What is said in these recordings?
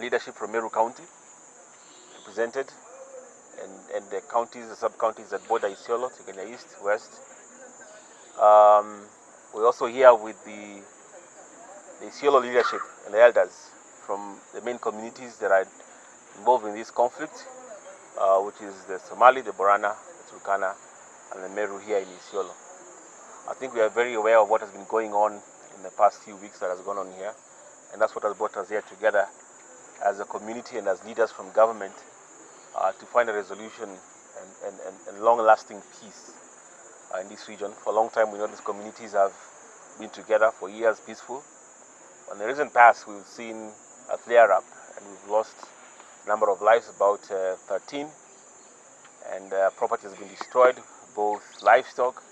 leadership from Meru County represented, and the counties, the sub-counties that border Isiolo, Kenya East, West. We're also here with the Isiolo leadership and the elders from the main communities that are involved in this conflict, which is the Somali, the Borana, the Turkana, and the Meru here in Isiolo. I think we are very aware of what has been going on in the past few weeks that has gone on here, and that's what has brought us here together as a community and as leaders from government to find a resolution and long-lasting peace in this region. For a long time, we know these communities have been together for years, peaceful. In the recent past, we've seen a flare-up, and we've lost a number of lives, about 13, and property has been destroyed, both livestock,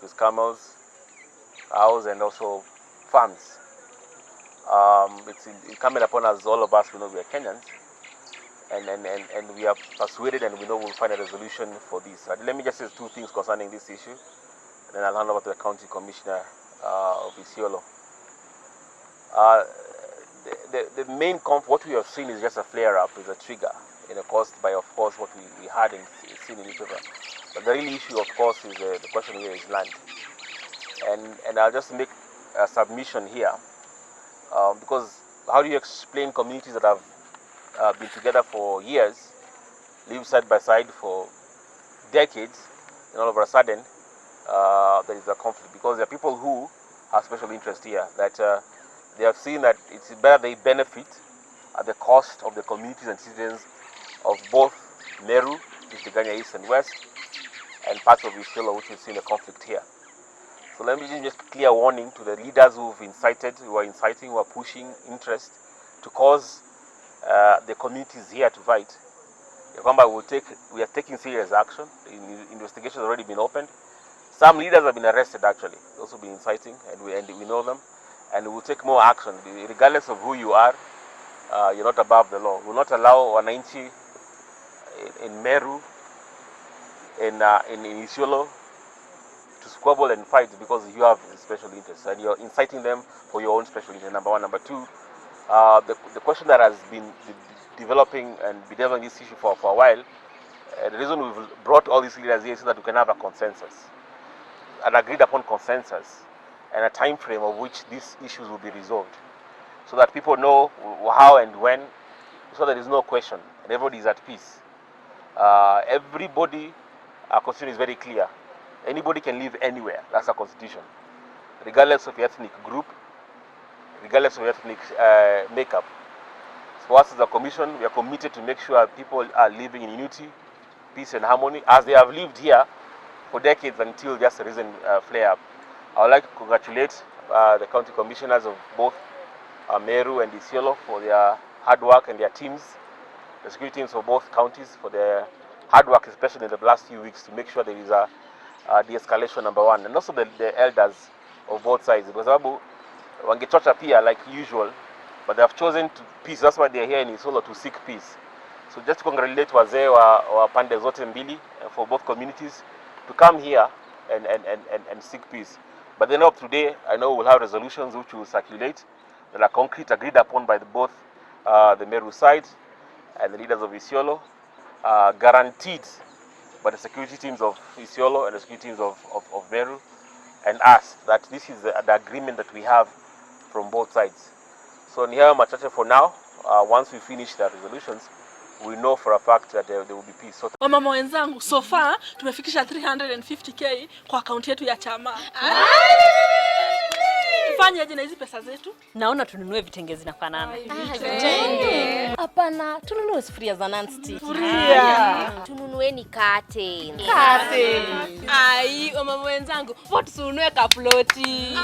with camels, cows, and also farms. It's incumbent upon us, all of us, we know we are Kenyans, and we are persuaded, and we know we'll find a resolution for this. Let me just say two things concerning this issue, and then I'll hand over to the County Commissioner of Isiolo. The main what we have seen is just a flare-up, is a trigger, caused by, of course, what we had seen in newspaper. But the real issue, of course, is the question here is land. And I'll just make a submission here, because how do you explain communities that have been together for years, live side by side for decades, and all of a sudden there is a conflict? Because there are people who have special interest here, that they have seen that it's better they benefit at the cost of the communities and citizens of both Meru, Kenya East and West, and parts of Isiolo, which we've seen a conflict here. So let me just clear warning to the leaders who are inciting, who are pushing interest to cause the communities here to fight. We are taking serious action. The investigation has already been opened. Some leaders have been arrested, actually. They've also been inciting, and we know them. And we will take more action. Regardless of who you are, you're not above the law. We will not allow wananchi in Meru, in Isiolo, to squabble and fight because you have special interests, and you're inciting them for your own special interest, number one. Number two, the question that has been developing and been developing this issue for a while, the reason we've brought all these leaders here is so that we can have a consensus, an agreed upon consensus, and a time frame of which these issues will be resolved, so that people know how and when, so that there is no question and everybody is at peace. Everybody, our constitution is very clear. Anybody can live anywhere. That's our constitution, regardless of your ethnic group, regardless of your ethnic makeup. So for us as a commission, we are committed to make sure people are living in unity, peace and harmony, as they have lived here for decades until just a recent flare-up. I would like to congratulate the county commissioners of both Meru and Isiolo for their hard work, and their teams, the security teams for both counties, for their hard work, especially in the last few weeks, to make sure there is a de-escalation, number one, and also the elders of both sides, because wangechocha pia like usual, but they have chosen to peace. That's why they are here in Isiolo, to seek peace. So just to congratulate wazee wa pande zote mbili for both communities to come here and seek peace. But then up today, I know we'll have resolutions which will circulate that are concrete, agreed upon by both the Meru side and the leaders of Isiolo, guaranteed by the security teams of Isiolo and the security teams of Meru and us, that this is the agreement that we have from both sides. So ni hayo machache for now. Once we finish the resolutions, we know for a fact that there will be peace. So mama wenzangu, so far tumefikisha 350k kwa account yetu ya chama. Tufanye aje na hizi pesa zetu? Naona tununue vitenge zinafanana. Vitenge. Hapana, tununue sufuria za non-stick. Tununueni curtain. Ai, mama wenzangu, vote tununue kaploti.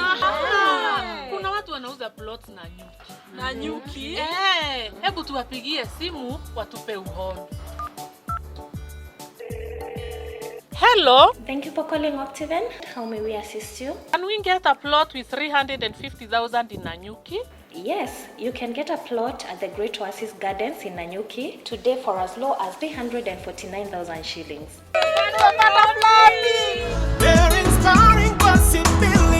Kuna watu wanauza plots na nyuki. Na nyuki? Hebu tuwapigie simu watupe uhondo. Hello. Thank you for calling Optiven. How may we assist you? Can we get a plot with 350,000 in Nanyuki? Yes, you can get a plot at the Great Oasis Gardens in Nanyuki today for as low as 349,000 shillings. They're inspiring possibilities.